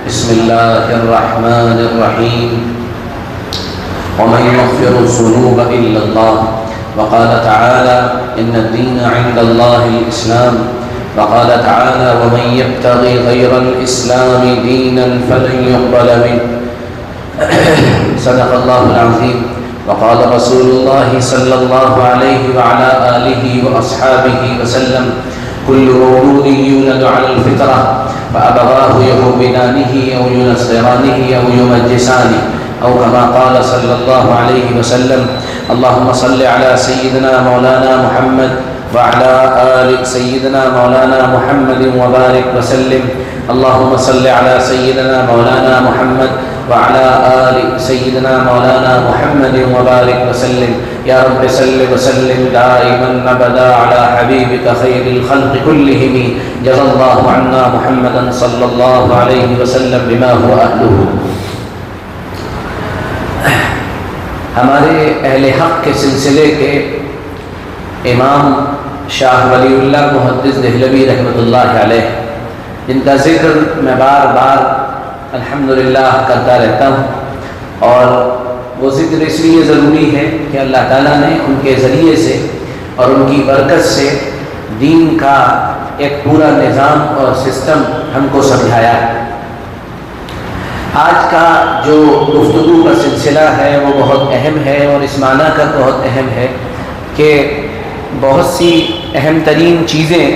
بسم الله الرحمن الرحيم ومن يغفر الذنوب إلا الله وقال تعالى إن الدين عند الله الإسلام وقال تعالى ومن يبتغي غير الإسلام دينا فلن يقبل منه صدق الله العظيم وقال رسول الله صلى الله عليه وعلى آله وأصحابه وسلم كل مولود يولد على الفطرة فأبواه يهودانه أو ينصرانه أو يمجسانه أو كما قال صلى الله عليه وسلم اللهم صل على سيدنا مولانا محمد وعلى آل سيدنا مولانا محمد وبارك وسلم اللهم صل على سيدنا مولانا محمد وعلى آل سيدنا مولانا محمد وبارك وسلم يا رب صل وسلم دائما أبدا على حبيبك خير الخلق كلهم جزا الله عنا محمدا صلى الله عليه وسلم بما هو أهله. ہمارے اہل حق کے سلسلے کے امام شاہ ولی اللہ محدث دہلوی رحمۃ اللہ علیہ، جن کا ذکر میں بار بار الحمدللہ کرتا رہتا ہوں، اور وہ ذکر اس لیے ضروری ہے کہ اللہ تعالیٰ نے ان کے ذریعے سے اور ان کی برکت سے دین کا ایک پورا نظام اور سسٹم ہم کو سمجھایا ہے۔ آج کا جو گفتگو کا سلسلہ ہے وہ بہت اہم ہے، اور اس معنی کا بہت اہم ہے کہ بہت سی اہم ترین چیزیں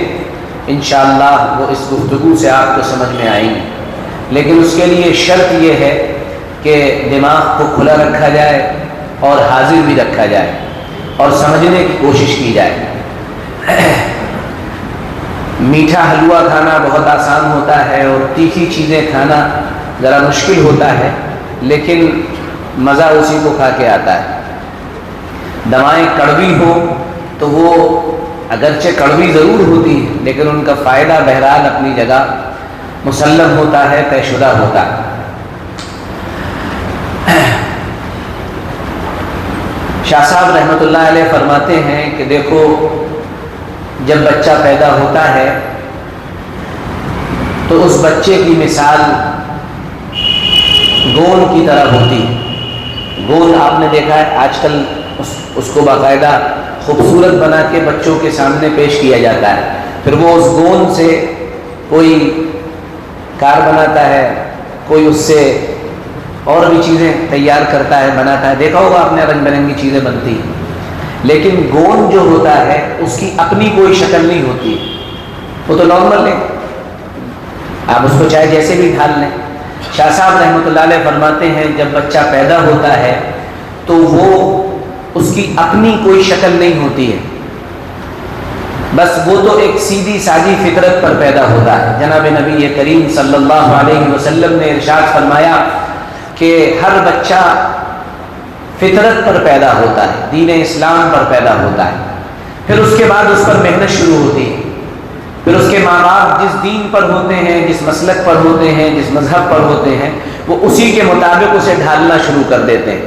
انشاءاللہ وہ اس گفتگو سے آپ کو سمجھ میں آئیں گی، لیکن اس کے لیے شرط یہ ہے کہ دماغ کو کھلا رکھا جائے اور حاضر بھی رکھا جائے اور سمجھنے کی کوشش کی جائے۔ میٹھا حلوہ کھانا بہت آسان ہوتا ہے اور تیکھی چیزیں کھانا ذرا مشکل ہوتا ہے، لیکن مزہ اسی کو کھا کے آتا ہے۔ دوائیں کڑوی ہو تو وہ اگرچہ کڑوی ضرور ہوتی ہے، لیکن ان کا فائدہ بہرحال اپنی جگہ مسلم ہوتا ہے، طے شدہ ہوتا ہے۔ شاہ صاحب رحمۃ اللہ علیہ فرماتے ہیں کہ دیکھو، جب بچہ پیدا ہوتا ہے تو اس بچے کی مثال گوند کی طرح ہوتی ہے۔ گوند آپ نے دیکھا ہے آج کل اس کو باقاعدہ خوبصورت بنا کے بچوں کے سامنے پیش کیا جاتا ہے، پھر وہ اس گوند سے کوئی کار بناتا ہے، کوئی اس سے اور بھی چیزیں تیار کرتا ہے، بناتا ہے۔ دیکھا ہوگا آپ نے رنگ برنگی چیزیں بنتی ہیں، لیکن گوند جو ہوتا ہے اس کی اپنی کوئی شکل نہیں ہوتی، وہ تو نارمل ہے، آپ اس کو چاہے جیسے بھی ڈھال لیں۔ شاہ صاحب رحمۃ اللہ علیہ فرماتے ہیں جب بچہ پیدا ہوتا ہے تو وہ اس کی اپنی کوئی شکل نہیں ہوتی ہے، بس وہ تو ایک سیدھی سادی فطرت پر پیدا ہوتا ہے۔ جناب نبی کریم صلی اللہ علیہ وسلم نے ارشاد فرمایا کہ ہر بچہ فطرت پر پیدا ہوتا ہے، دین اسلام پر پیدا ہوتا ہے، پھر اس کے بعد اس پر محنت شروع ہوتی ہے، پھر اس کے ماں باپ جس دین پر ہوتے ہیں، جس مسلک پر ہوتے ہیں، جس مذہب پر ہوتے ہیں، وہ اسی کے مطابق اسے ڈھالنا شروع کر دیتے ہیں۔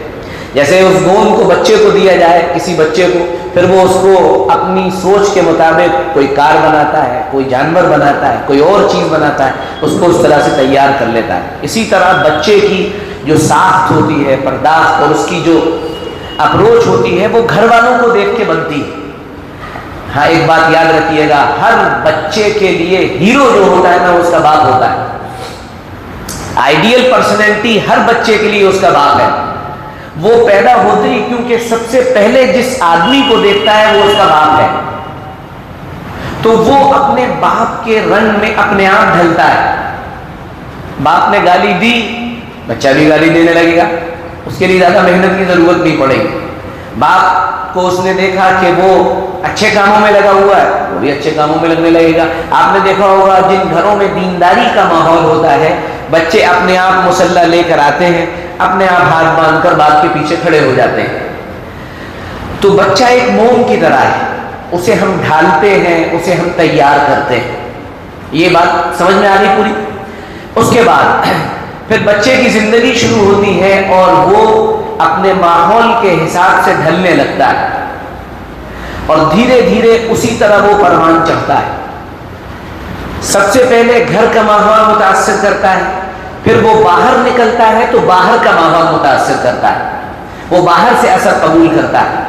جیسے اس گوند کو بچے کو دیا جائے، کسی بچے کو، پھر وہ اس کو اپنی سوچ کے مطابق کوئی کار بناتا ہے، کوئی جانور بناتا ہے، کوئی اور چیز بناتا ہے، اس کو اس طرح سے تیار کر لیتا ہے۔ اسی طرح بچے کی جو ساخت ہوتی ہے، پرداخت، اور اس کی جو اپروچ ہوتی ہے، وہ گھر والوں کو دیکھ کے بنتی ہے۔ ہاں ایک بات یاد رکھیے گا، ہر بچے کے لیے ہیرو جو ہوتا ہے نا، اس کا باپ ہوتا ہے۔ آئیڈیل پرسنالٹی ہر بچے کے لیے اس کا باپ ہے۔ وہ پیدا ہوتے ہی کیونکہ سب سے پہلے جس آدمی کو دیکھتا ہے وہ اس کا باپ ہے، تو وہ اپنے باپ کے رنگ میں اپنے آپ ڈھلتا ہے۔ باپ نے گالی دی، بچہ بھی گالی دینے لگے گا، اس کے لیے زیادہ محنت کی ضرورت نہیں پڑے گی۔ باپ کو اس نے دیکھا کہ وہ اچھے کاموں میں لگا ہوا ہے، وہ بھی اچھے کاموں میں لگنے لگے گا۔ آپ نے دیکھا ہوگا جن گھروں میں دینداری کا ماحول ہوتا ہے، بچے اپنے آپ مصلی لے کر آتے ہیں، اپنے آپ ہاتھ باندھ کر باپ کے پیچھے کھڑے ہو جاتے ہیں۔ تو بچہ ایک موم کی طرح ہے، اسے ہم ڈھالتے ہیں، اسے ہم تیار کرتے ہیں۔ یہ بات سمجھ میں آ گئی پوری؟ اس کے بعد پھر بچے کی زندگی شروع ہوتی ہے اور وہ اپنے ماحول کے حساب سے ڈھلنے لگتا ہے، اور دھیرے دھیرے اسی طرح وہ پروان چڑھتا ہے۔ سب سے پہلے گھر کا ماحول متاثر کرتا ہے، پھر وہ باہر نکلتا ہے تو باہر کا ماحول متاثر کرتا ہے، وہ باہر سے اثر قبول کرتا ہے،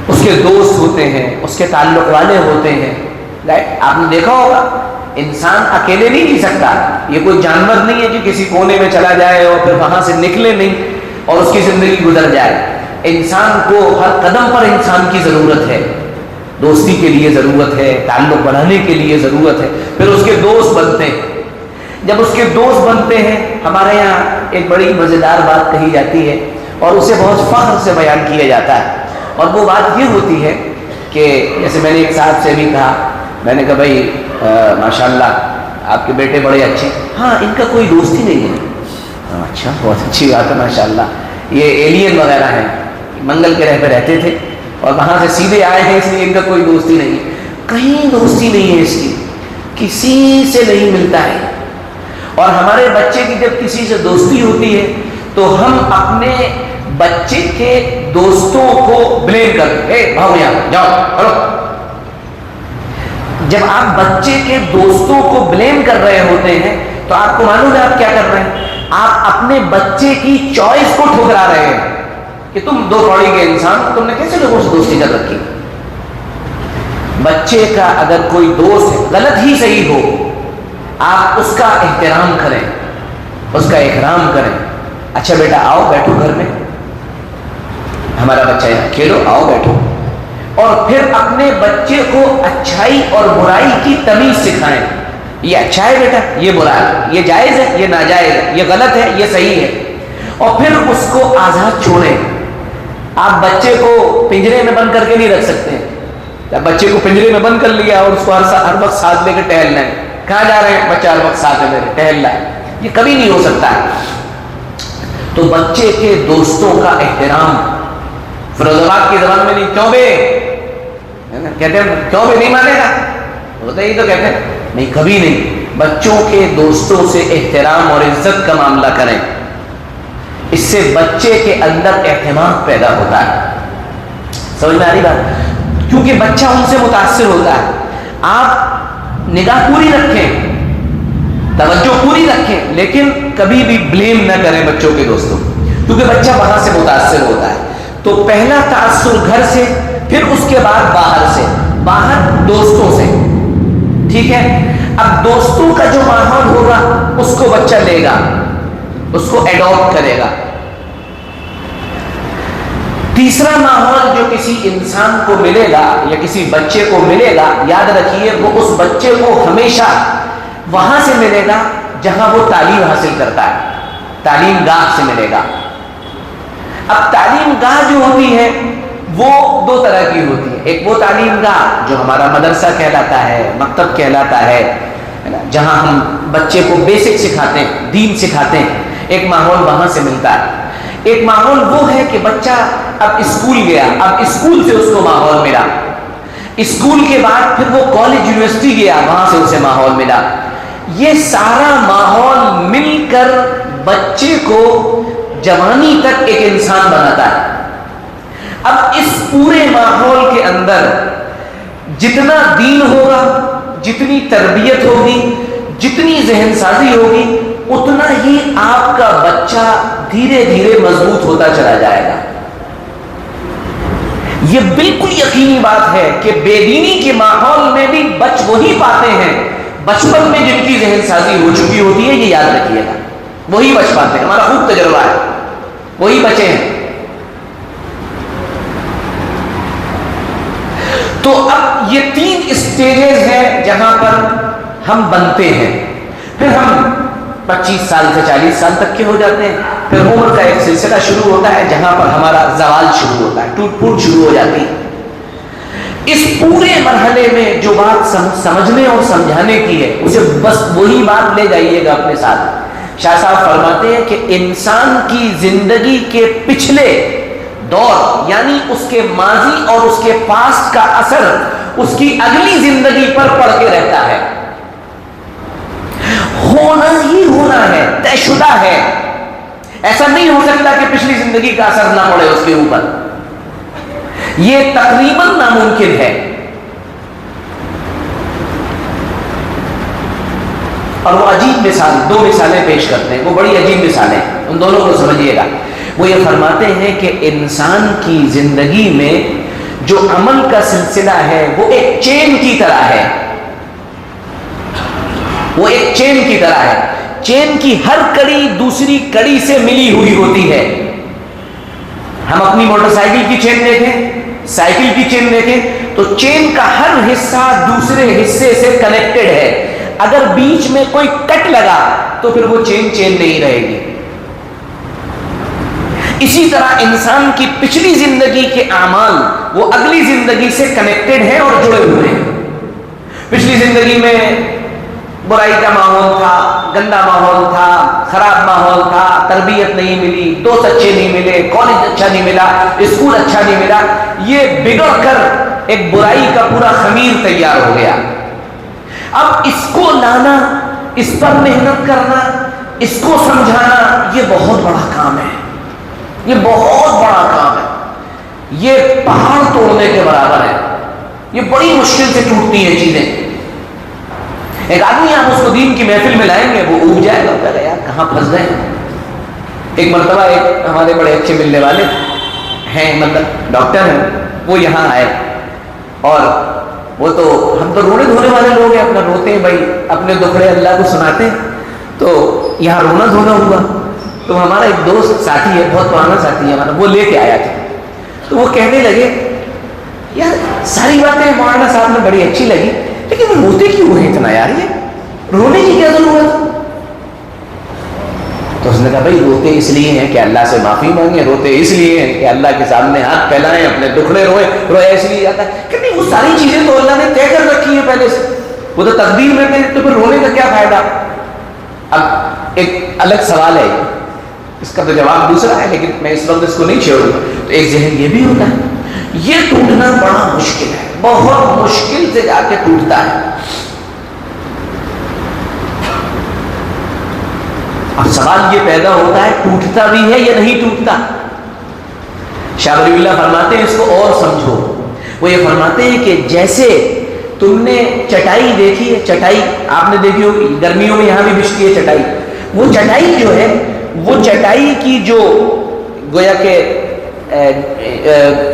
اس کے دوست ہوتے ہیں، اس کے تعلق والے ہوتے ہیں. آپ نے دیکھا ہوگا انسان اکیلے نہیں جی سکتا. یہ کوئی جانور نہیں ہے جو کسی کونے میں چلا جائے اور پھر وہاں سے نکلے نہیں اور اس کی زندگی گزر جائے. انسان کو ہر قدم پر انسان کی ضرورت ہے، دوستی کے لیے ضرورت ہے، تعلق بڑھانے کے لیے ضرورت ہے. پھر اس کے دوست بنتے ہیں. جب اس کے دوست بنتے ہیں، ہمارے یہاں ایک بڑی مزیدار بات کہی جاتی ہے اور اسے بہت فخر سے بیان کیا جاتا ہے، اور وہ بات یہ ہوتی ہے کہ جیسے میں نے ایک صاحب سے بھی کہا، میں نے کہا بھائی ماشاءاللہ آپ کے بیٹے بڑے اچھے. ہاں ان کا کوئی دوست ہی نہیں ہے. اچھا بہت اچھی بات ہے ماشاءاللہ. یہ ایلین وغیرہ ہیں، منگل گرہ پہ رہتے تھے اور وہاں سے سیدھے آئے ہیں، اس لیے ان کا کوئی دوست ہی نہیں ہے. کہیں دوستی نہیں ہے اس کی، کسی سے نہیں ملتا ہے. اور ہمارے بچے کی جب کسی سے دوستی ہوتی ہے تو ہم اپنے بچے کے دوستوں کو بلیم کرتے ہیں، بھاگو یہاں جاؤ کرو. جب آپ بچے کے دوستوں کو بلیم کر رہے ہوتے ہیں تو آپ کو معلوم ہے آپ کیا کر رہے ہیں؟ آپ اپنے بچے کی چوائس کو ٹھکرا رہے ہیں کہ تم دو پوڑی کے انسان، تم نے کیسے لوگوں سے دوستی کر رکھی. بچے کا اگر کوئی دوست غلط ہی صحیح ہو، آپ اس کا احترام کریں، اس کا احترام کریں. اچھا بیٹا آؤ بیٹھو گھر میں، ہمارا بچہ یہاں کھیلو، آؤ بیٹھو. اور پھر اپنے بچے کو اچھائی اور برائی کی تمیز سکھائیں. یہ اچھا ہے بیٹا، یہ برا ہے، یہ جائز ہے، یہ ناجائز ہے، یہ غلط ہے، یہ صحیح ہے. اور پھر اس کو آزاد چھوڑیں. آپ بچے کو پنجرے میں بند کر کے نہیں رکھ سکتے. جب بچے کو پنجرے میں بند کر لیا اور اس کو ہر وقت ساتھ لے کے ٹہلنا ہے، کہاں جا رہے ہیں؟ بچہ ہر وقت ساتھ ہے میرے، ٹہلنا ہے، یہ کبھی نہیں ہو سکتا ہے. تو بچے کے دوستوں کا احترام. فیروز آباد کی زبان میں نہیں، کیوں بے کہتے ہیں، کیوں بے نہیں مانے گا، ہوتا ہی تو کہتے ہیں نہیں، کبھی نہیں. بچوں کے دوستوں سے احترام اور عزت کا معاملہ کریں. اس سے بچے کے اندر اعتماد پیدا ہوتا ہے. سمجھ میں آ رہی بات؟ کیونکہ بچہ ان سے متاثر ہوتا ہے. آپ نگاہ پوری رکھیں، توجہ پوری رکھیں، لیکن کبھی بھی بلیم نہ کریں بچوں کے دوستوں، کیونکہ بچہ وہاں سے متاثر ہوتا ہے. تو پہلا تاثر گھر سے، پھر اس کے بعد باہر سے. باہر دوستوں سے، ٹھیک ہے. اب دوستوں کا جو ماحول ہوگا اس کو بچہ لے گا، اس کو ایڈاپٹ کرے گا. تیسرا ماحول جو کسی انسان کو ملے گا یا کسی بچے کو ملے گا، یاد رکھیے وہ اس بچے کو ہمیشہ وہاں سے ملے گا جہاں وہ تعلیم حاصل کرتا ہے. تعلیم گاہ سے ملے گا. اب تعلیم گاہ جو ہوتی ہے وہ دو طرح کی ہوتی ہے. ایک وہ تعلیم گاہ جو ہمارا مدرسہ کہلاتا ہے، مکتب کہلاتا ہے، جہاں ہم بچے کو بیسک سکھاتے ہیں، دین سکھاتے ہیں. ایک ماحول وہاں سے ملتا ہے. ایک ماحول وہ ہے کہ بچہ اب اسکول گیا، اب اسکول سے اس کو ماحول ملا. اسکول کے بعد پھر وہ کالج یونیورسٹی گیا، وہاں سے اسے ماحول ملا. یہ سارا ماحول مل کر بچے کو جوانی تک ایک انسان بناتا ہے. اب اس پورے ماحول کے اندر جتنا دین ہوگا، جتنی تربیت ہوگی، جتنی ذہن سازی ہوگی، اتنا ہی آپ کا بچہ دھیرے دھیرے مضبوط ہوتا چلا جائے گا. یہ بالکل یقینی بات ہے کہ بے دینی کے ماحول میں بھی بچ وہی پاتے ہیں بچپن میں جن کی ذہن سازی ہو چکی ہوتی ہے. یہ یاد رکھیے گا، وہی بچ پاتے ہیں. ہمارا خوب تجربہ ہے، وہی بچے ہیں. تو اب یہ 3 اسٹیجز ہیں جہاں پر ہم بنتے ہیں. پھر ہم 25 سال سے 40 سال تک کے ہو جاتے ہیں. پھر عمر کا ایک سلسلہ شروع ہوتا ہے جہاں پر ہمارا زوال شروع ہوتا ہے، ٹوٹ پھوٹ شروع ہو جاتی ہے. اس پورے مرحلے میں جو بات سمجھنے اور سمجھانے کی ہے اسے بس وہی بات لے جائیے گا اپنے ساتھ. شاہ صاحب فرماتے ہیں کہ انسان کی زندگی کے پچھلے دور یعنی اس کے ماضی اور اس کے پاسٹ کا اثر اس کی اگلی زندگی پر پڑ کے رہتا ہے. ہونا ہی ہونا ہے، طے شدہ ہے. ایسا نہیں ہو سکتا کہ پچھلی زندگی کا اثر نہ پڑے اس کے اوپر. یہ تقریباً ناممکن ہے. اور وہ عجیب مثال، دو مثالیں پیش کرتے ہیں، وہ بڑی عجیب مثالیں، ان دونوں کو سمجھیے گا۔ وہ یہ فرماتے ہیں کہ انسان کی زندگی میں جو عمل کا سلسلہ ہے وہ ایک چین کی طرح ہے، وہ ایک چین کی طرح ہے۔ چین کی ہر کڑی دوسری کڑی سے ملی ہوئی ہوتی ہے۔ ہم اپنی موٹر سائیکل کی چین دیکھیں، سائیکل کی چین دیکھیں تو چین کا ہر حصہ دوسرے حصے سے کنیکٹڈ ہے۔ اگر بیچ میں کوئی کٹ لگا تو پھر وہ چین نہیں رہے گی۔ اسی طرح انسان کی پچھلی زندگی کے اعمال وہ اگلی زندگی سے کنیکٹڈ ہیں اور جڑے ہوئے ہیں۔ پچھلی زندگی میں برائی کا ماحول تھا، گندا ماحول تھا، خراب ماحول تھا، تربیت نہیں ملی، دوست اچھے نہیں ملے، کالج اچھا نہیں ملا، اسکول اچھا نہیں ملا، یہ بگڑ کر ایک برائی کا پورا خمیر تیار ہو گیا۔ اب اس کو لانا، اس پر محنت کرنا، اس کو سمجھانا، یہ بہت بڑا کام ہے، یہ بہت بڑا کام ہے، یہ پہاڑ توڑنے کے برابر ہے، یہ بڑی مشکل سے ٹوٹتی ہیں چیزیں۔ ایک آدمی آپ اس کو دین کی محفل میں لائیں گے، وہ اوب جائے گا، کہے گا یار کہاں پھنس گئے۔ ایک مرتبہ ایک ہمارے بڑے اچھے ملنے والے ہیں، مطلب ڈاکٹر ہیں، وہ یہاں آئے اور وہ تو ہم تو رونے دھونے والے لوگ ہیں، اپنا روتے ہیں بھائی، اپنے دکھڑے اللہ کو سناتے ہیں، تو یہاں رونا دھونا ہوا تو ہمارا ایک دوست ساتھی ہے، بہت پرانا ساتھی ہے ہمارا، وہ لے کے آیا تھا۔ تو وہ کہنے لگے یار ساری باتیں مولانا صاحب میں بڑی اچھی لگی، لیکن وہ روتے کیوں ہیں اتنا یار، یہ رونے کی کیا ضرورت؟ تو اس نے کہا بھائی روتے اس لیے ہیں کہ اللہ سے معافی مانگے، روتے اس لیے ہیں کہ اللہ کے سامنے ہاتھ پھیلائیں، اپنے دکھڑے روئے اس لیے جاتا ہے کہ نہیں، وہ ساری چیزیں تو اللہ نے طے کر رکھی ہیں پہلے سے، وہ تو تقدیر میں تھے، تو پھر رونے کا کیا فائدہ؟ اب ایک الگ سوال ہے، اس کا تو جواب دوسرا ہے، لیکن میں اس وقت اس کو نہیں چھیڑوں گا۔ تو ایک ذہن یہ بھی ہوتا ہے، یہ ٹوٹنا بڑا مشکل ہے، بہت مشکل سے جا کے ٹوٹتا ہے۔ اب سوال یہ پیدا ہوتا ہے ٹوٹتا بھی ہے یا نہیں ٹوٹتا؟ شاہ ولی اللہ فرماتے ہیں اس کو اور سمجھو، وہ یہ فرماتے ہیں کہ جیسے تم نے چٹائی دیکھی ہے، چٹائی آپ نے دیکھی ہوگی، گرمیوں میں یہاں بھی بچتی ہے چٹائی، وہ چٹائی جو ہے، وہ چٹائی کی جو گویا کہ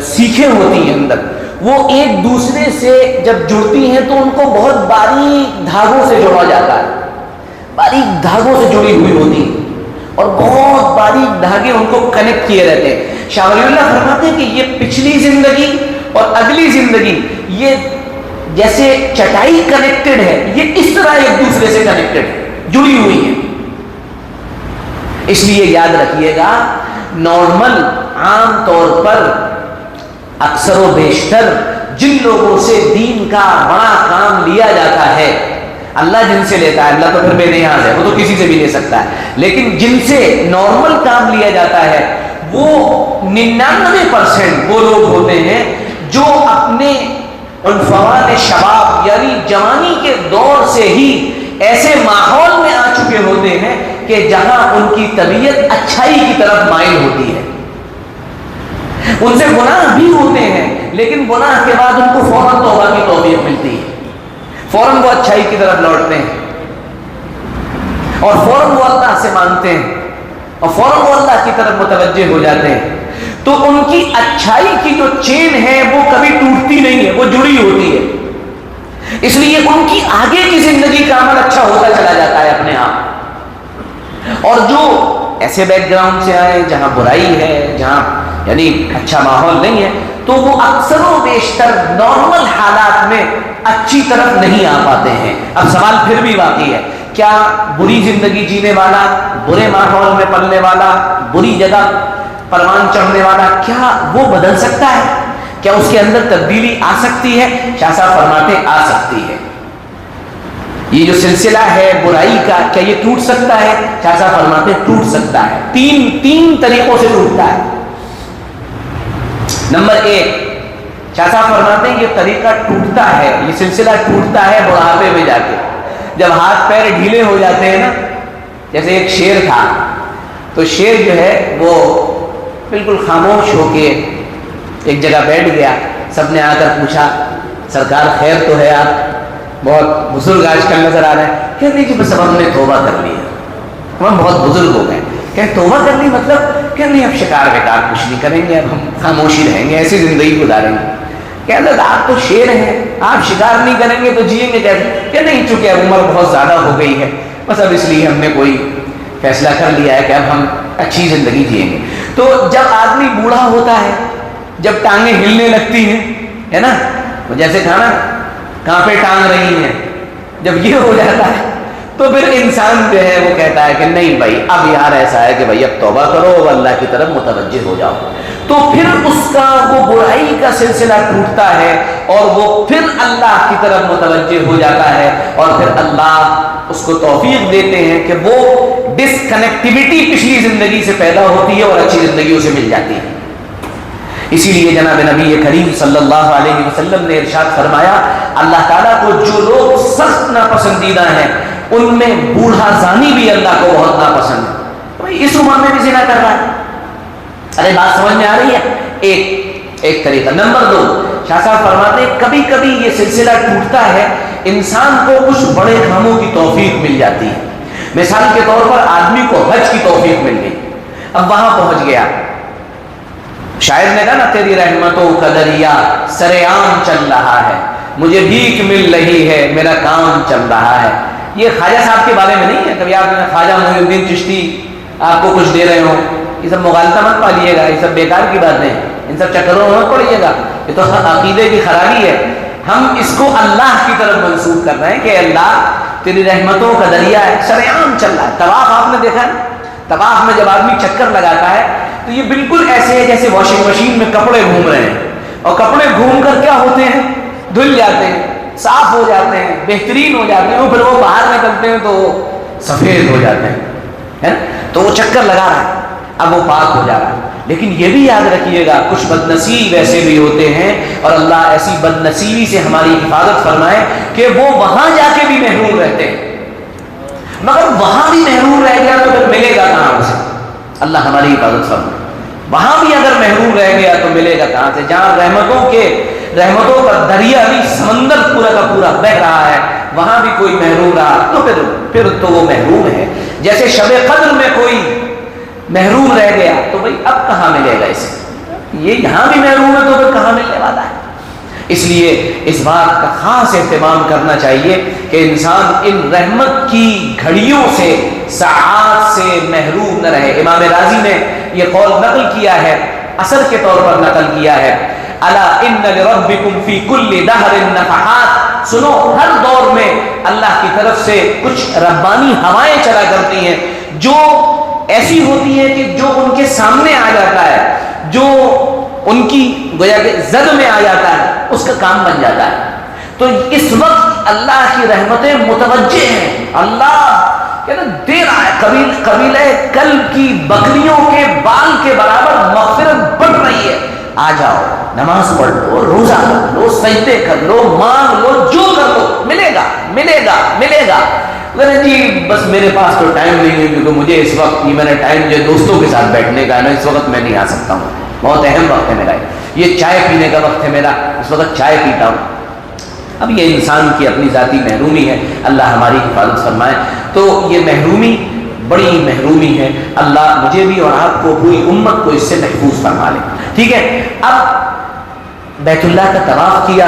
سیکھیں ہوتی ہیں اندر، وہ ایک دوسرے سے جب جڑتی ہیں تو ان کو بہت باریک دھاگوں سے جوڑا جاتا ہے، باریک دھاگوں سے جڑی ہوئی ہوتی اور بہت باریک دھاگے ان کو کنیکٹ کیے رہتے ہیں۔ شاہ ولی اللہ فرماتے ہیں کہ یہ پچھلی زندگی اور اگلی زندگی یہ جیسے چٹائی کنیکٹڈ ہے، یہ اس طرح ایک دوسرے سے کنیکٹڈ ہے، جڑی ہوئی ہے۔ اس لیے یاد رکھیے گا، نارمل عام طور پر اکثر و بیشتر جن لوگوں سے دین کا بڑا کام لیا جاتا ہے، اللہ جن سے لیتا ہے، اللہ تو پھر بے نیاز ہے، وہ تو کسی سے بھی لے سکتا ہے، لیکن جن سے نارمل کام لیا جاتا ہے وہ 99% وہ لوگ ہوتے ہیں جو اپنے عنفوان شباب یعنی جوانی کے دور سے ہی ایسے ماحول میں آ چکے ہوتے ہیں کہ جہاں ان کی طبیعت اچھائی کی طرف مائل ہوتی ہے۔ ان سے گناہ بھی ہوتے ہیں لیکن گناہ کے بعد ان کو فوراً توبہ کی توفیق ملتی ہے، فوراً وہ اچھائی کی طرف لوٹتے ہیں اور فوراً وہ اللہ سے مانگتے ہیں اور فوراً وہ اللہ کی طرف متوجہ ہو جاتے ہیں۔ تو ان کی اچھائی کی جو چین ہے وہ کبھی ٹوٹتی نہیں ہے، وہ جڑی ہوتی ہے، اس لیے ان کی آگے کی زندگی کا عمل اچھا ہوتا چلا جاتا ہے اپنے آپ۔ اور جو ایسے بیک گراؤنڈ سے آئے جہاں برائی ہے، جہاں یعنی اچھا ماحول نہیں ہے، تو وہ اکثر و بیشتر نارمل حالات میں اچھی طرف نہیں آ پاتے ہیں۔ اب سوال پھر بھی واقعی ہے، کیا بری زندگی جینے والا، برے ماحول میں پلنے والا، بری جگہ پروان چڑھنے والا، کیا وہ بدل سکتا ہے؟ کیا اس کے اندر تبدیلی آ سکتی ہے؟ شاہ صاحب فرماتے آ سکتی ہے۔ یہ جو سلسلہ ہے برائی کا، کیا یہ ٹوٹ سکتا ہے؟ شاہ صاحب فرماتے ٹوٹ سکتا ہے، تین طریقوں سے ٹوٹتا ہے۔ نمبر 1، شاہ صاحب فرماتے ہیں یہ طریقہ ٹوٹتا ہے، یہ سلسلہ ٹوٹتا ہے بڑھاپے میں جا کے، جب ہاتھ پیر ڈھیلے ہو جاتے ہیں نا۔ جیسے ایک شیر تھا، تو شیر جو ہے وہ بالکل خاموش ہو کے ایک جگہ بیٹھ گیا، سب نے آ کر پوچھا سرکار خیر تو ہے، آپ بہت بزرگ آج کل نظر آ رہے ہیں۔ کہہ نہیں جی بس اب ہم نے توبہ کر لی، ہم بہت بزرگ ہو گئے. کہ توبہ کر لی مطلب کہ نہیں اب شکار وکار کچھ نہیں کریں گے، اب ہم خاموشی رہیں گے، ایسی زندگی گزاریں گے. کہ حضرت آپ تو شیر ہیں، آپ شکار نہیں کریں گے تو جئیں گے کیسے؟ کہ نہیں چونکہ اب عمر بہت زیادہ ہو گئی ہے، بس اب اس لیے ہم نے کوئی فیصلہ کر لیا ہے کہ اب ہم اچھی زندگی جئیں گے. تو جب آدمی بوڑھا ہوتا ہے، جب ٹانگیں ہلنے لگتی ہیں، ہے نا، جیسے کہا نا کہاں پہ ٹانگ رہی ہیں، جب یہ ہو جاتا ہے تو پھر انسان جو ہے وہ کہتا ہے کہ نہیں بھائی اب یار ایسا ہے کہ بھائی اب توبہ کرو اور اللہ کی طرف متوجہ ہو جاؤ. تو پھر اس کا وہ برائی کا سلسلہ ٹوٹتا ہے اور وہ پھر اللہ کی طرف متوجہ ہو جاتا ہے، اور پھر اللہ اس کو توفیق دیتے ہیں کہ وہ ڈسکنیکٹیوٹی پچھلی زندگی سے پیدا ہوتی ہے اور اچھی زندگی اسے مل جاتی ہے. اسی لیے جناب نبی کریم صلی اللہ علیہ وسلم نے ارشاد فرمایا اللہ تعالیٰ کو جو لوگ سخت ناپسندیدہ ہیں ان میں بوڑھا زانی بھی اللہ کو بہت ناپسند ہے. بھائی اس عمر میں بھی زنا کر رہا ہے. ارے بات سمجھ میں آ رہی ہے؟ ایک طریقہ. نمبر 2، شاہ صاحب فرماتے ہیں کبھی کبھی یہ سلسلہ ٹوٹتا ہے، انسان کو کچھ بڑے کاموں کی توفیق مل جاتی ہے. مثال کے طور پر آدمی کو حج کی توفیق مل گئی، اب وہاں پہنچ گیا. شاعر نے کہا نا تیری رحمتوں کا دریا سرعام چل رہا ہے، مجھے بھیک مل رہی ہے، میرا کام چل رہا ہے. یہ خواجہ صاحب کے بارے میں نہیں ہے. کبھی آپ نے خواجہ معین الدین چشتی آپ کو کچھ دے رہے ہوں، یہ سب مغالطہ مت پالیے گا، یہ سب بیکار کی باتیں ہیں، ان سب چکروں میں مت پڑیے گا، یہ تو عقیدے کی خرابی ہے. ہم اس کو اللہ کی طرف منسوب کر رہے ہیں کہ اللہ تیری رحمتوں کا دریا ہے، سرعام چل رہا ہے. طواف آپ نے دیکھا ہے، طواف میں جب آدمی چکر لگاتا ہے تو یہ بالکل ایسے ہے جیسے واشنگ مشین میں کپڑے گھوم رہے ہیں، اور کپڑے گھوم کر کیا ہوتے ہیں، دھل جاتے ہیں، صاف ہو جاتے ہیں، بہترین ہو جاتے ہیں، اور پھر وہ باہر نکلتے ہیں تو سفید ہو جاتے ہیں. تو وہ چکر لگا رہا ہے، اب وہ پاک ہو جا رہا ہے. لیکن یہ بھی یاد رکھیے گا کچھ بد نصیب ایسے بھی ہوتے ہیں، اور اللہ ایسی بد نصیبی سے ہماری حفاظت فرمائے کہ وہ وہاں جا کے بھی محروم رہتے ہیں. مگر وہاں بھی محروم رہ گیا تو پھر ملے گا کہاں اسے؟ اللہ ہماری حفاظت فرمائے. وہاں بھی اگر محروم رہ گیا تو ملے گا کہاں سے؟ جہاں رحمتوں کا دریا بھی سمندر پورا کا پورا بہ رہا ہے، وہاں بھی کوئی محروم رہا تو پھر تو وہ محروم ہے. جیسے شب قدر میں کوئی محروم رہ گیا تو بھائی اب کہاں ملے گا اسے؟ یہ یہاں بھی محروم ہے تو پھر کہاں ملنے والا ہے؟ اس لیے اس بات کا خاص اہتمام کرنا چاہیے کہ انسان ان رحمت کی گھڑیوں سے، ساعات سے محروم نہ رہے. امام راضی نے یہ قول نقل کیا ہے، اثر کے طور پر نقل کیا ہے، الا ان لربکم فی کل دہر نفحات، سنو ہر دور میں اللہ کی طرف سے کچھ ربانی ہوائیں چلا کرتی ہیں جو ایسی ہوتی ہے کہ جو ان کے سامنے آ جاتا ہے، جو ان کی گویا کہ زد میں آ جاتا ہے، اس کا کام بن جاتا ہے. تو اس وقت اللہ کی رحمتیں متوجہ ہیں، اللہ دے رہا ہے. قبیلہ کلب کی بکریوں کے بال کے برابر مغفرت بڑھ رہی ہے. آ جاؤ، نماز پڑھ لو، روزہ رکھ لو، سجدے کر لو، مانگ لو، جو کر لو، ملے گا ملے گا ملے گا. جی بس میرے پاس تو ٹائم نہیں ہے کیونکہ مجھے اس وقت یہ میرا ٹائم جو دوستوں کے ساتھ بیٹھنے کا ہے نا، اس وقت میں نہیں آ سکتا ہوں، بہت اہم وقت ہے میرا، یہ چائے پینے کا وقت ہے میرا، اس وقت چائے پیتا ہوں. اب یہ انسان کی اپنی ذاتی محرومی ہے، اللہ ہماری حفاظت فرمائے. تو یہ محرومی بڑی محرومی ہے، اللہ مجھے بھی اور آپ کو، پوری امت کو اس سے محفوظ فرما لے. ٹھیک ہے. اب بیت اللہ کا طواف کیا،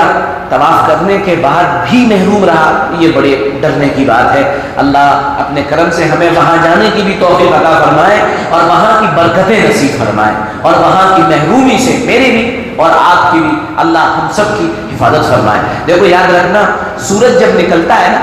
طواف کرنے کے بعد بھی محروم رہا، یہ بڑے ڈرنے کی بات ہے. اللہ اپنے کرم سے ہمیں وہاں جانے کی بھی توفیق عطا فرمائے اور وہاں کی برکتیں نصیب فرمائے، اور وہاں کی محرومی سے میرے بھی اور آپ کی بھی اللہ ہم سب کی حفاظت فرمائے. دیکھو یاد رکھنا، سورج جب نکلتا ہے نا،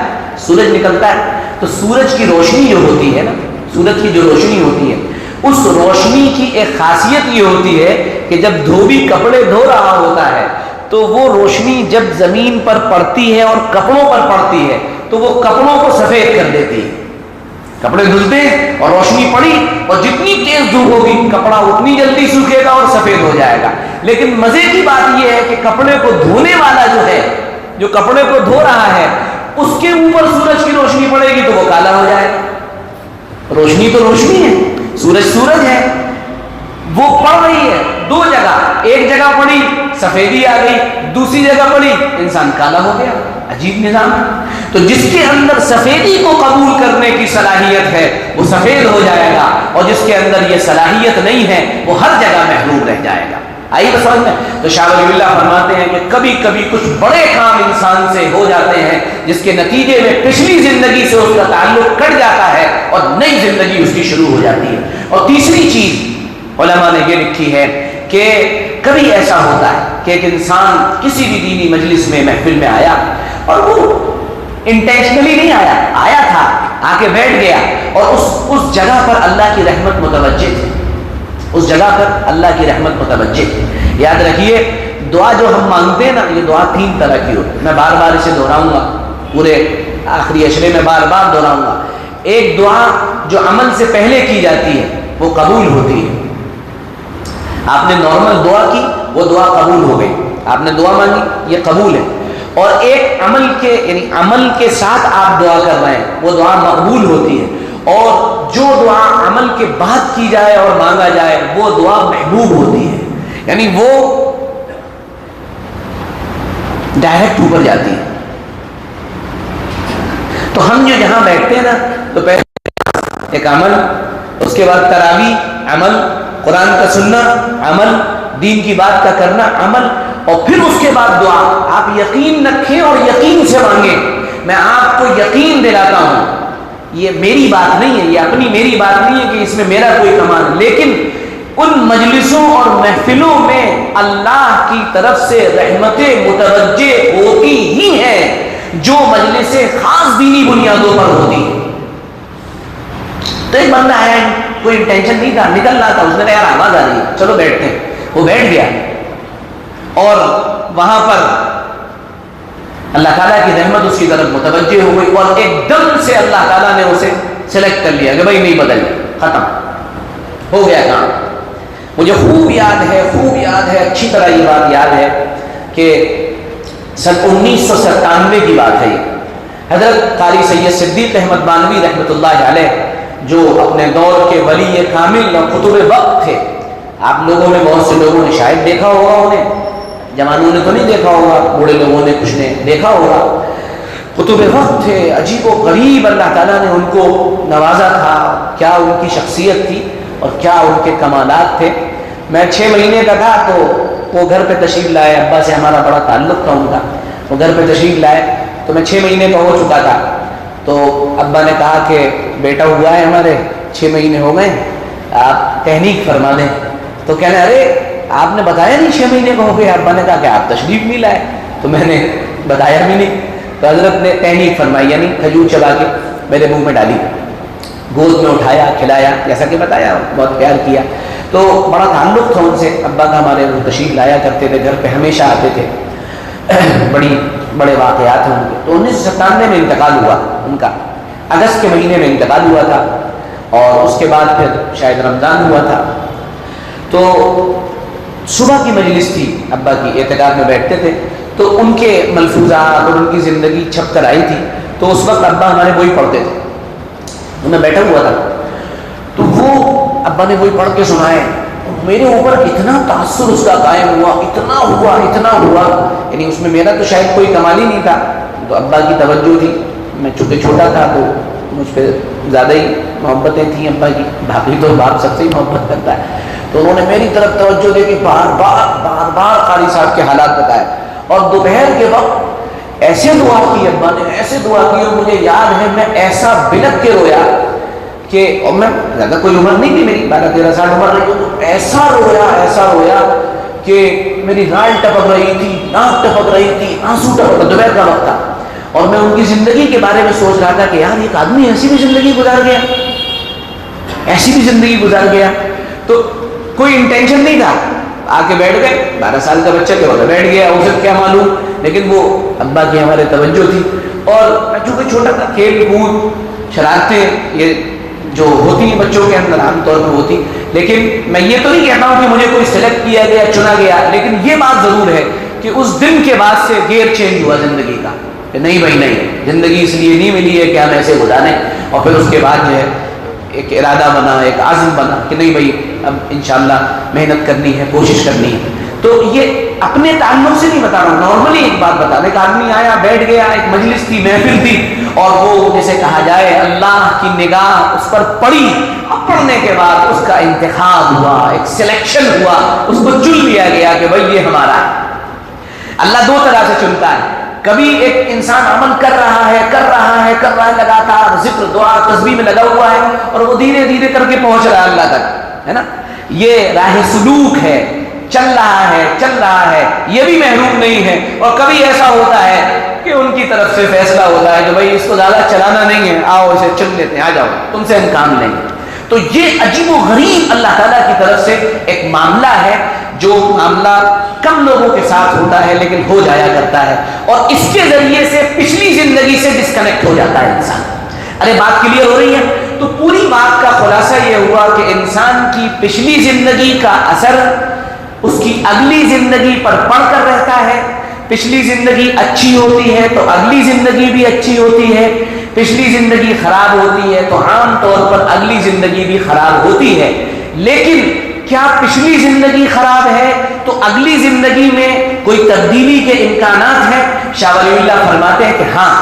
سورج نکلتا ہے تو سورج کی روشنی جو ہوتی ہے نا، سورج کی جو روشنی ہوتی ہے، اس روشنی کی ایک خاصیت یہ ہوتی ہے کہ جب دھوبی کپڑے دھو رہا ہوتا ہے تو وہ روشنی جب زمین پر پڑتی ہے اور کپڑوں پر پڑتی ہے تو وہ کپڑوں کو سفید کر دیتی ہے. کپڑے دھلتے ہیں اور روشنی پڑی، اور جتنی تیز دھوپ ہوگی کپڑا اتنی جلدی سوکھے گا اور سفید ہو جائے گا. لیکن مزے کی بات یہ ہے کہ کپڑے کو دھونے والا جو ہے، جو کپڑے کو دھو رہا ہے، اس کے اوپر سورج کی روشنی پڑے گی تو وہ کالا ہو جائے گا. روشنی تو روشنی ہے، سورج ہے، وہ پڑ رہی ہے دو جگہ، ایک جگہ پڑی سفیدی آ گئی، دوسری جگہ پڑی انسان کالا ہو گیا. عجیب نظام ہے. تو تو جس کے اندر سفیدی کو قبول کرنے کی صلاحیت ہے وہ سفید ہو جائے گا، اور جس کے اندر یہ صلاحیت نہیں ہے وہ ہر جگہ محروم رہ جائے گا۔ آئیے بس سمجھ میں۔ تو شاہ ولی اللہ فرماتے ہیں کہ کبھی کبھی کچھ بڑے کام انسان سے ہو جاتے ہیں جس کے نتیجے میں پچھلی زندگی سے اس کا تعلق کٹ جاتا ہے اور نئی زندگی اس کی شروع ہو جاتی ہے۔ اور تیسری چیز علماء نے یہ لکھی ہے کہ کبھی ایسا ہوتا ہے کہ ایک انسان کسی بھی دینی مجلس میں محفل میں آیا اور وہ انٹینشنلی نہیں آیا، آیا تھا، آ کے بیٹھ گیا، اور اس جگہ پر اللہ کی رحمت متوجہ تھی، اس جگہ پر اللہ کی رحمت متوجہ تھی۔ یاد رکھیے دعا جو ہم مانگتے ہیں نا، یہ دعا 3 طرح کی ہوتی ہے، میں بار بار اسے دہراؤں گا، پورے آخری اشرے میں بار بار دہراؤں گا۔ ایک دعا جو عمل سے پہلے کی جاتی ہے وہ قبول ہوتی ہے، آپ نے نارمل دعا کی، وہ دعا قبول ہو گئی، آپ نے دعا مانگی، یہ قبول ہے۔ اور ایک عمل کے یعنی عمل کے ساتھ آپ دعا کر رہے ہیں، وہ دعا مقبول ہوتی ہے۔ اور جو دعا عمل کے بعد کی جائے اور مانگا جائے وہ دعا محبوب ہوتی ہے، یعنی وہ ڈائریکٹ اوپر جاتی ہے۔ تو ہم جو یہاں بیٹھتے ہیں نا، تو پہلے ایک عمل، اس کے بعد تراویح عمل، قرآن کا سننا عمل، دین کی بات کا کرنا عمل، اور پھر اس کے بعد دعا۔ آپ یقین رکھیں اور یقین سے مانگیں۔ میں آپ کو یقین دلاتا ہوں، یہ میری بات نہیں ہے، یہ اپنی میری بات نہیں ہے کہ اس میں میرا کوئی کمال ہے، لیکن ان مجلسوں اور محفلوں میں اللہ کی طرف سے رحمتیں متوجہ ہوتی ہی ہیں جو مجلسیں خاص دینی بنیادوں پر ہوتی ہیں۔ تو ایک بندہ آیا، کوئی انٹینشن نہیں تھا، نکل رہا تھا، اس نے کہا یار آواز آ رہی ہے، چلو بیٹھتے ہیں۔ وہ بیٹھ گیا اور وہاں پر اللہ تعالیٰ کی رحمت اس کی طرف متوجہ ہو گئی، اور ایک دم سے اللہ تعالیٰ نے اسے سلیکٹ کر لیا کہ بھائی نہیں بدل، ختم ہو گیا کام۔ مجھے خوب یاد ہے، اچھی طرح یہ بات یاد ہے کہ سن 1997 کی بات ہے۔ یہ حضرت قاری سید صدیق احمد بانوی رحمۃ اللہ علیہ، جو اپنے دور کے ولی کامل اور قطب وقت تھے، آپ لوگوں میں بہت سے لوگوں نے شاید دیکھا ہوگا انہیں، جوانوں نے تو نہیں دیکھا ہوگا، بوڑھے لوگوں نے کچھ نے دیکھا ہوگا۔ قطب وقت تھے، عجیب و غریب اللہ تعالیٰ نے ان کو نوازا تھا، کیا ان کی شخصیت تھی اور کیا ان کے کمالات تھے۔ میں 6 مہینے کا تھا تو وہ گھر پہ تشریف لائے، ابا سے ہمارا بڑا تعلق تھا ان کا، وہ گھر پہ تشریف لائے تو میں 6 مہینے کا ہو چکا تھا۔ تو ابا نے کہا کہ بیٹا ہوا ہے ہمارے 6 مہینے ہو گئے، آپ تہنیک فرما دیں۔ تو کہنے ارے آپ نے بتایا نہیں 6 مہینے کا ہو گیا۔ ابا نے کہا کہ آپ تشریف نہیں لائے، تو میں نے بتایا بھی نہیں۔ تو حضرت نے تہنیک فرمائی، یعنی کھجور چبا کے میرے منہ میں ڈالی، گود میں اٹھایا، کھلایا، جیسا کہ بتایا، بہت پیار کیا۔ تو بڑا تعلق تھا ان سے، ابا کا ہمارے، وہ تشریف لایا کرتے تھے، گھر پہ ہمیشہ آتے تھے، بڑے واقعات ہیں ان کے۔ تو 1997 میں انتقال ہوا ان کا، اگست کے مہینے میں انتقال ہوا تھا، اور اس کے بعد پھر شاید رمضان ہوا تھا۔ تو صبح کی مجلس تھی، ابا کی اعتکاف میں بیٹھتے تھے، تو ان کے ملفوظات اور ان کی زندگی چھپ کر آئی تھی۔ تو اس وقت ابا ہمارے وہی پڑھتے تھے، تو میں بیٹھا ہوا تھا، تو وہ ابا نے وہی پڑھ کے سنائے، میرے اوپر اتنا تاثر اس کا قائم ہوا، اتنا ہوا، یعنی اس میں میرا تو شاید کوئی کمال ہی نہیں تھا، تو ابا کی توجہ تھی، میں چونکہ چھوٹا تھا تو مجھ پہ زیادہ ہی محبتیں تھیں ابا کی، باقی تو باپ سب سے ہی محبت کرتا ہے۔ تو انہوں نے میری طرف توجہ دے کے بار بار قاری صاحب کے حالات بتائے، اور دوپہر کے وقت ایسے دعا کی ابا نے، ایسے دعا کی، اور مجھے یاد ہے میں ایسا بلک کے رویا کہ، اور میں زیادہ کوئی عمر نہیں تھی میری، 12-13 سال عمر رہی، تو ایسا رویا کہ میری رائل ٹپک رہی تھی، ناک ٹپک رہی تھی، آنسو ٹپک، دوپہر کا وقت تھا، اور میں ان کی زندگی کے بارے میں سوچ رہا تھا کہ یار ایک آدمی ایسی بھی زندگی گزار گیا، تو کوئی انٹینشن نہیں تھا، آ کے بیٹھ گئے، 12 سال کا بچہ کیا ہوتا ہے، بیٹھ گیا، اسے کیا معلوم، لیکن وہ ابا کی ہمارے توجہ تھی۔ اور میں چونکہ چھوٹا تھا، کھیل کود، شرارتیں، یہ جو ہوتی ہیں بچوں کے اندر عام طور پر ہوتی، لیکن میں یہ تو نہیں کہتا ہوں کہ مجھے کوئی سلیکٹ کیا گیا، چنا گیا، لیکن یہ بات ضرور ہے کہ اس دن کے بعد سے گیئر چینج ہوا زندگی کا، کہ نہیں بھائی نہیں، زندگی اس لیے نہیں ملی ہے کہ ہم ایسے گزاریں، اور پھر اس کے بعد جو ہے ایک ارادہ بنا، ایک عزم بنا کہ نہیں بھائی اب انشاءاللہ محنت کرنی ہے، کوشش کرنی ہے۔ تو یہ اپنے تعلق سے نہیں بتا رہا ہوں، نارملی ایک بات بتا دیں. ایک آدمی آیا، بیٹھ گیا، ایک مجلس تھی، محفل تھی، اور وہ جیسے کہا جائے اللہ کی نگاہ اس پر پڑی، اب پڑھنے کے بعد اس کا انتخاب ہوا، ایک سلیکشن ہوا، اس کو چن لیا گیا کہ بھائی یہ ہمارا ہے. اللہ دو طرح سے چنتا ہے. کبھی ایک انسان عمل کر رہا ہے لگاتار ذکر دعا تسبیح میں لگا ہوا ہے، اور وہ دھیرے دھیرے کر کے پہنچ رہا ہے اللہ تک، ہے نا، یہ راہ سلوک ہے، چل رہا ہے، یہ بھی محروم نہیں ہے. اور کبھی ایسا ہوتا ہے کہ ان کی طرف سے فیصلہ ہوتا ہے کہ بھائی اس کو زیادہ چلانا نہیں ہے، آؤ اسے چن لیتے ہیں، آ جاؤ تم سے ہم کام لیں گے. تو یہ عجیب و غریب اللہ تعالیٰ کی طرف سے ایک معاملہ ہے، جو معاملہ کم لوگوں کے ساتھ ہوتا ہے لیکن ہو جایا کرتا ہے، اور اس کے ذریعے سے پچھلی زندگی سے ڈسکنیکٹ ہو جاتا ہے انسان. ارے بات کلیئر ہو رہی ہے؟ تو پوری بات کا خلاصہ یہ ہوا کہ انسان کی پچھلی زندگی کا اثر اس کی اگلی زندگی پر پڑ کر رہتا ہے. پچھلی زندگی اچھی ہوتی ہے تو اگلی زندگی بھی اچھی ہوتی ہے، پچھلی زندگی خراب ہوتی ہے تو عام طور پر اگلی زندگی بھی خراب ہوتی ہے. لیکن کیا پچھلی زندگی خراب ہے تو اگلی زندگی میں کوئی تبدیلی کے امکانات ہیں؟ شاہ ولی اللہ فرماتے ہیں کہ ہاں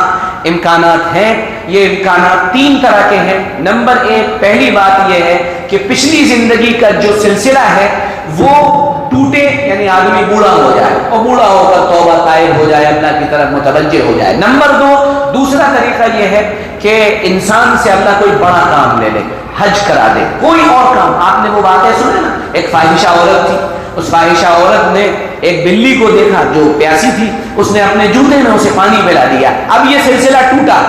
امکانات ہیں. یہ امکانات تین طرح کے ہیں. نمبر ایک، پہلی بات یہ ہے کہ پچھلی زندگی کا جو سلسلہ ہے وہ ٹوٹے، یعنی آدمی بوڑھا ہو جائے اور بوڑھا ہو کر توبہ طائب ہو جائے، اللہ کی طرف متوجہ ہو جائے. نمبر دو، دوسرا طریقہ یہ ہے کہ انسان سے اللہ کوئی بڑا کام لے لے، حج کرا دے، کوئی اور کام. آپ نے وہ باتیں سنے نا، ایک فاحشہ عورت تھی، اس فاحشہ عورت نے ایک بلی کو دیکھا جو پیاسی تھی، اس نے اپنے جوتے میں اسے پانی پلا دیا. اب یہ سلسلہ ٹوٹا،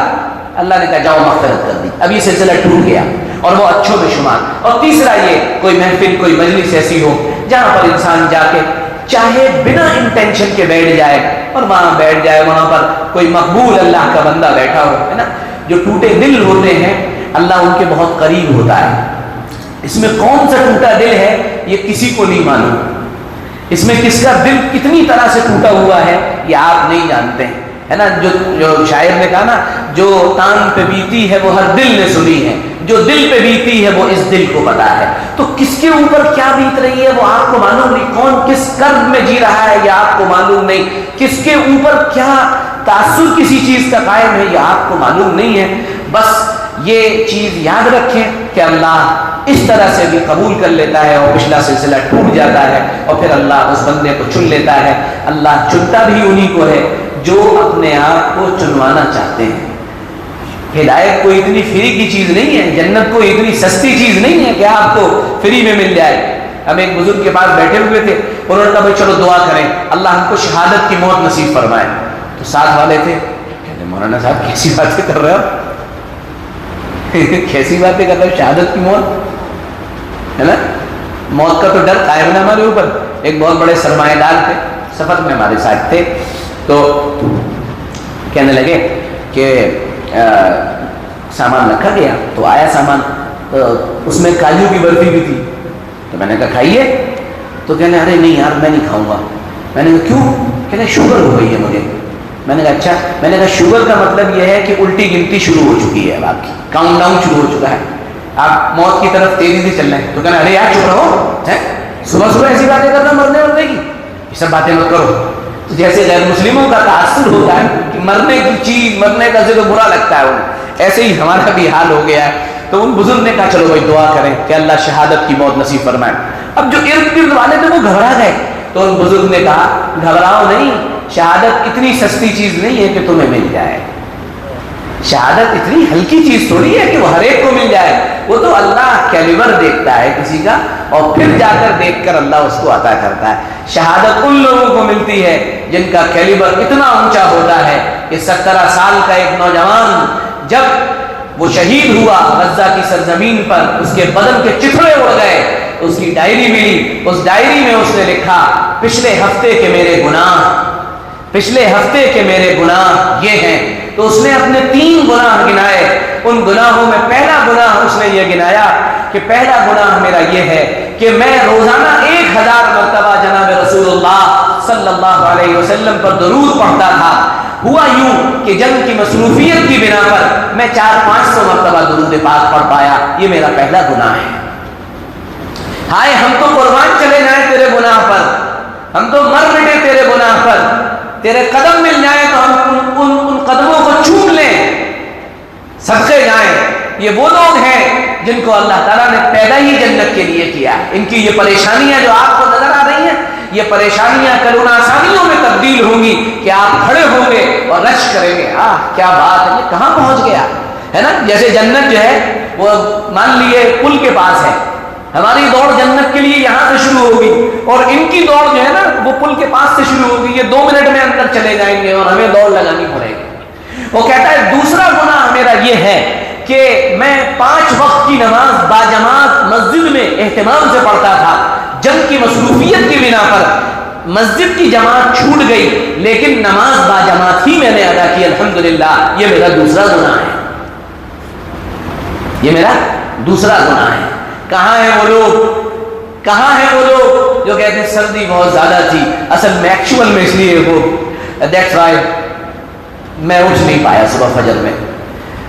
اللہ نے کہا جاؤ مغفرت کر دی، اب یہ سلسلہ ٹوٹ گیا اور وہ اچھوں میں شمار. اور تیسرا یہ، کوئی محفل کوئی مجلس ایسی ہو جہاں پر انسان جا کے چاہے بنا انٹینشن کے بیٹھ جائے اور وہاں بیٹھ جائے، وہاں پر کوئی مقبول اللہ کا بندہ بیٹھا ہو، ہے نا. جو ٹوٹے دل ہوتے ہیں اللہ ان کے بہت قریب ہوتا ہے. اس میں کون سا ٹوٹا دل ہے یہ کسی کو نہیں معلوم. اس میں کس کا دل کتنی طرح سے ٹوٹا ہوا ہے یہ آپ نہیں جانتے ہیں، ہے نا. جو شاعر نے کہا نا، جو تان پہ بیتی ہے وہ ہر دل نے سنی ہے، جو دل پہ بیتی ہے وہ اس دل کو پتا ہے. تو کس کے اوپر کیا بیت رہی ہے وہ آپ کو معلوم نہیں، کون کس کرب میں جی رہا ہے یہ آپ کو معلوم نہیں، کس کے اوپر کیا تاثر کسی چیز کا قائم ہے یہ آپ کو معلوم نہیں ہے. بس یہ چیز یاد رکھیں کہ اللہ اس طرح سے بھی قبول کر لیتا ہے اور پچھلا سلسلہ ٹوٹ جاتا ہے اور پھر اللہ اس بندے کو چن لیتا ہے. اللہ چنتا بھی انہی کو ہے جو اپنے آپ کو چنوانا چاہتے ہیں. ہدایت کوئی اتنی فری کی چیز نہیں ہے، جنت کوئی اتنی سستی چیز نہیں ہے کہ آپ کو فری میں مل جائے. ہم ایک بزرگ کے پاس بیٹھے ہوئے تھے، انہوں نے کہا بھائی چلو دعا کریں اللہ ہم کو شہادت کی موت نصیب فرمائے. تو ساتھ والے تھے، کہتے مولانا صاحب کیسی باتیں کر رہے ہو کیسی باتیں کر رہے ہو، شہادت کی موت، ہے نا. موت کا تو ڈر قائم ہے ہمارے اوپر. ایک بہت بڑے سرمایہ دار تھے، سفر میں ہمارے ساتھ تھے، تو کہنے لگے کہ سامان رکھا گیا تو آیا سامان، تو اس میں کاجو کی برفی بھی تھی. تو میں نے کہا کھائیے، تو کہنے ارے نہیں یار میں نہیں کھاؤں گا. میں نے کہا کیوں؟ کہنے شوگر ہو گئی ہے مجھے. میں نے کہا اچھا. میں نے کہا شوگر کا مطلب یہ ہے کہ الٹی گنتی شروع ہو چکی ہے، آپ کی کاؤنٹ ڈاؤن شروع ہو چکا ہے، آپ موت کی طرف تیزی سے چل رہے ہیں. تو کہنا ارے یار چپ رہو، صبح صبح ایسی باتیں کرنا مرنے ورنے کی، یہ سب باتیں مت کرو. تو جیسے غیر مسلموں کا تاثر ہوتا ہے کہ مرنے کی چیز، مرنے کا ذکر برا لگتا ہے انہیں، ایسے ہی ہمارا بھی حال ہو گیا ہے. تو ان بزرگ نے کہا چلو بھائی دعا کریں کہ اللہ شہادت کی موت نصیب فرمائے. اب جو ارد گرد والے تھے وہ گھبرا گئے. تو ان بزرگ نے کہا گھبراؤ نہیں، شہادت اتنی سستی چیز نہیں ہے کہ تمہیں مل جائے. شہادت اتنی ہلکی چیز تھوڑی ہے کہ وہ ہر ایک کو مل جائے. وہ تو اللہ کیلیبر دیکھتا ہے کسی کا اور پھر جا کر دیکھ کر اللہ اس کو عطا کرتا ہے. شہادت ان لوگوں کو ملتی ہے جن کا کیلیبر اتنا اونچا ہوتا ہے کہ 17 سال کا ایک نوجوان جب وہ شہید ہوا غزہ کی سرزمین پر، اس کے بدن کے چتھڑے اڑ گئے، اس کی ڈائری ملی. اس ڈائری میں اس نے لکھا پچھلے ہفتے کے میرے گناہ یہ ہیں. تو اس نے اپنے 3 گناہ گنائے. ان گناہوں میں پہلا گناہ اس نے یہ گنایا کہ پہلا گناہ میرا یہ ہے کہ میں روزانہ 1000 مرتبہ جناب رسول اللہ صلی اللہ علیہ وسلم پر درود پڑھتا تھا. ہوا یوں کہ جنگ کی مصروفیت کی بنا پر میں 400-500 مرتبہ درود پاک پڑھ پایا. یہ میرا پہلا گناہ ہے. ہائے ہم تو قربان چلے جائیں تیرے گناہ پر، ہم تو مر مٹے تیرے گناہ پر، تیرے قدم مل جائیں تو ہم ان قدموں کو چوم لیں، صدقے جائیں۔ یہ وہ لوگ ہیں جن کو اللہ تعالیٰ نے پیدا ہی جنت کے لیے کیا ہے۔ ان کی یہ پریشانیاں جو آپ کو نظر آ رہی ہیں، یہ پریشانیاں کل ان آسانیوں میں تبدیل ہوں گی کہ آپ کھڑے ہوں گے اور رش کریں گے، کیا بات ہے، یہ کہاں پہنچ گیا ہے نا۔ جیسے جنت جو ہے وہ مان لیے پل کے پاس ہے، ہماری دوڑ جنت کے لیے یہاں سے شروع ہوگی اور ان کی دوڑ جو ہے نا وہ پل کے پاس سے شروع ہوگی، یہ 2 منٹ میں اندر چلے جائیں گے اور ہمیں دوڑ لگانی پڑے گی۔ وہ کہتا ہے دوسرا گناہ میرا یہ ہے کہ میں 5 وقت کی نماز باجماعت مسجد میں اہتمام سے پڑھتا تھا، جنگ کی مصروفیت کی بنا پر مسجد کی جماعت چھوٹ گئی لیکن نماز باجماعت ہی میں نے ادا کی، الحمدللہ۔ یہ میرا دوسرا گناہ ہے، یہ میرا دوسرا گناہ ہے۔ کہاں ہیں وہ لوگ، کہاں ہیں وہ لوگ جو کہتے ہیں سردی بہت زیادہ تھی، اصل میں ایکچول میں اس لیے وہ دیٹس رائٹ میں اٹھ نہیں پایا صبح فجر میں،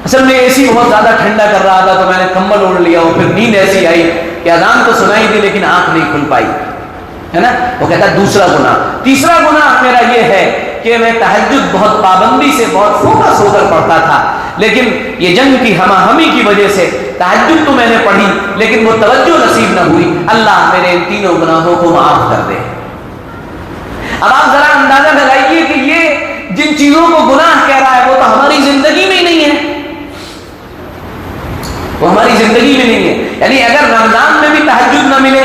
اصل میں اے سی بہت زیادہ ٹھنڈا کر رہا تھا تو میں نے کمبل اوڑھ لیا اور پھر نیند ایسی آئی کہ اذان تو سنائی دی لیکن آنکھ نہیں کھل پائی، ہے نا۔ وہ کہتا ہے دوسرا گناہ۔ تیسرا گناہ میرا یہ ہے کہ میں تہجد بہت پابندی سے بہت فوکس ہو کر پڑھتا تھا، لیکن یہ جنگ کی ہمہ ہمی کی وجہ سے تہجد تو میں نے پڑھی لیکن وہ توجہ نصیب نہ ہوئی۔ اللہ میرے ان تینوں گناہوں کو معاف کر دے۔ اب آپ ذرا اندازہ لگائیے کہ یہ جن چیزوں کو گناہ کہہ رہا ہے وہ تو ہماری زندگی میں ہی نہیں ہے، وہ ہماری زندگی میں نہیں ہے۔ یعنی اگر رمضان میں بھی تہجد نہ ملے،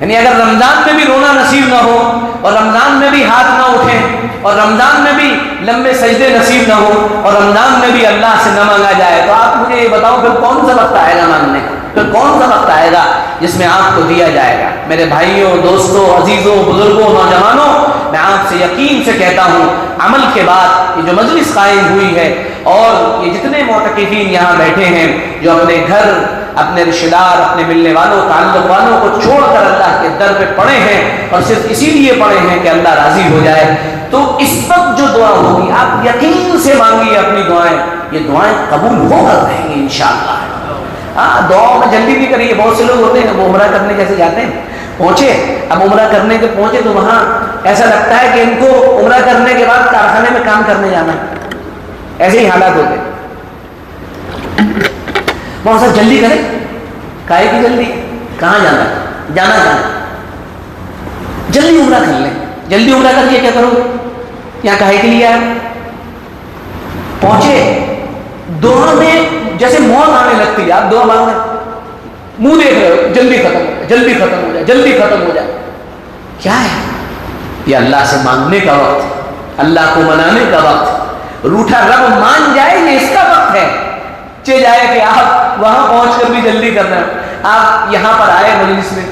یعنی اگر رمضان میں بھی رونا نصیب نہ ہو اور رمضان میں بھی ہاتھ نہ اٹھیں اور رمضان میں بھی لمبے سجدے نصیب نہ ہو اور رمضان میں بھی اللہ سے نہ مانگا جائے، تو آپ مجھے یہ بتاؤ پھر کون سا وقت آئے گا مانگنے کا، پھر کون سا وقت آئے گا جس میں آپ کو دیا جائے گا؟ میرے بھائیوں، دوستوں، عزیزوں، بزرگوں، نوجوانوں، میں آپ سے یقین سے کہتا ہوں عمل کے بعد یہ جو مجلس قائم ہوئی ہے اور یہ جتنے معتکفین یہاں بیٹھے ہیں جو اپنے گھر، اپنے رشتہ دار، اپنے ملنے والوں، تعلق والوں کو چھوڑ کر اللہ کے در پہ پڑے ہیں اور صرف اسی لیے پڑے ہیں کہ اللہ راضی ہو جائے، تو اس وقت جو دعا ہوگی آپ یقین سے مانگیے اپنی دعائیں، یہ دعائیں قبول ہو کر رہیں گی انشاءاللہ۔ دعاؤں میں جلدی بھی کریے۔ بہت سے لوگ ہوتے ہیں وہ عمرہ کرنے جیسے جاتے ہیں، پہنچے، اب عمرہ کرنے کے پہنچے تو وہاں ایسا لگتا ہے کہ ان کو عمرہ کرنے کے بعد کارخانے میں کام کرنے جانا ہے، ایسے ہی حالات ہوتے ہیں۔ بہت سا جلدی کریں، کائے کی جلدی، کہاں جانا ہے، جانا کہاں، جلدی عمرہ کر لیں، جلدی عمرہ کر کے کیا کرو گے، یہاں کائے کے لیے آئے، پہنچے، دعا میں جیسے موت آنے لگتی ہے، آپ دعا مانگ رہے منہ دیکھ رہے ہو، جلدی ختم ہو جائے، جلدی ختم ہو جائے، جلدی ختم ہو جائے، کیا ہے یہ؟ اللہ سے مانگنے کا وقت، اللہ کو منانے کا وقت، روٹھا رب مان جائے یہ اس کا وقت ہے۔ چے جائے کہ آپ وہاں پہنچ کر بھی جلدی کرنا ہے، آپ یہاں پر آئے مجلس میں،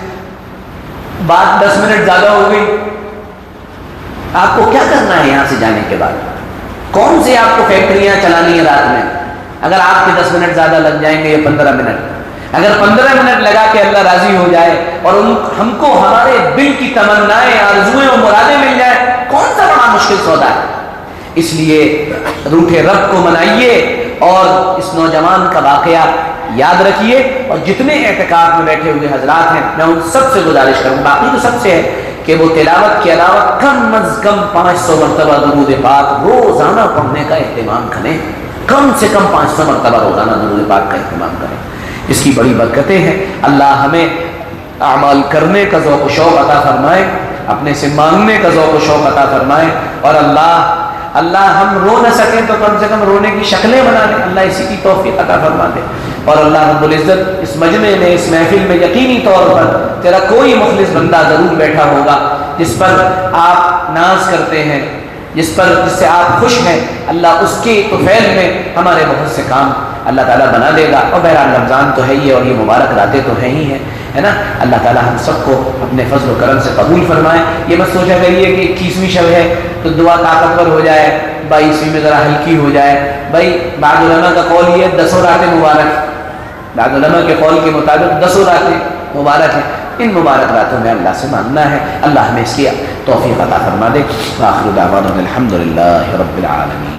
بات 10 منٹ زیادہ ہو گئی، آپ کو کیا کرنا ہے یہاں سے جانے کے بعد؟ کون سی آپ کو فیکٹریاں چلانی ہیں رات میں؟ اگر آپ کے 10 منٹ زیادہ لگ جائیں گے یا 15 منٹ، اگر 15 منٹ لگا کے اللہ راضی ہو جائے اور ہم کو ہمارے دل کی تمنائیں، آرزوئیں اور مرادیں مل جائیں، کون سا بڑا مشکل سودا ہے؟ اس لیے روٹھے رب کو منائیے اور اس نوجوان کا واقعہ یاد رکھیے، اور جتنے اعتکاف میں بیٹھے ہوئے حضرات ہیں میں ان سب سے گزارش کروں، باقی تو سب سے ہے کہ وہ تلاوت کے علاوہ کم از کم 500 مرتبہ درود پاک روزانہ پڑھنے کا اہتمام کریں، کم سے کم 500 مرتبہ روزانہ درود پاک کا اہتمام کریں، اس کی بڑی برکتیں ہیں۔ اللہ ہمیں اعمال کرنے کا ذوق و شوق عطا فرمائے، اپنے سے مانگنے کا ذوق و شوق عطا فرمائے، اور اللہ ہم رو نہ سکیں تو کم سے کم رونے کی شکلیں بنا دیں، اللہ اسی کی توفیق عطا فرما دے۔ اور اللہ رب العزت اس مجمع میں، اس محفل میں یقینی طور پر تیرا کوئی مخلص بندہ ضرور بیٹھا ہوگا جس پر آپ ناز کرتے ہیں، جس سے آپ خوش ہیں، اللہ اس کے طفیل میں ہمارے بہت سے کام اللہ تعالیٰ بنا دے گا۔ اور بہرحال رمضان تو ہے ہی اور یہ مبارک راتیں تو ہیں ہی ہیں، ہے نا۔ اللہ تعالیٰ ہم سب کو اپنے فضل و کرم سے قبول فرمائے۔ یہ مت سوچا کریے کہ 21ویں شب ہے تو دعا طاقتور ہو جائے، 22ویں میں ذرا ہلکی ہو جائے۔ بھائی بعض علماء کا قول یہ 10 راتیں مبارک، بعض علماء کے قول کے مطابق 10 راتیں مبارک ہیں، ان مبارک راتوں میں اللہ سے مانگنا ہے، اللہ ہمیں اس کی توفیق عطا فرما دے۔ وآخر دعوانا الحمد للہ رب العالمین۔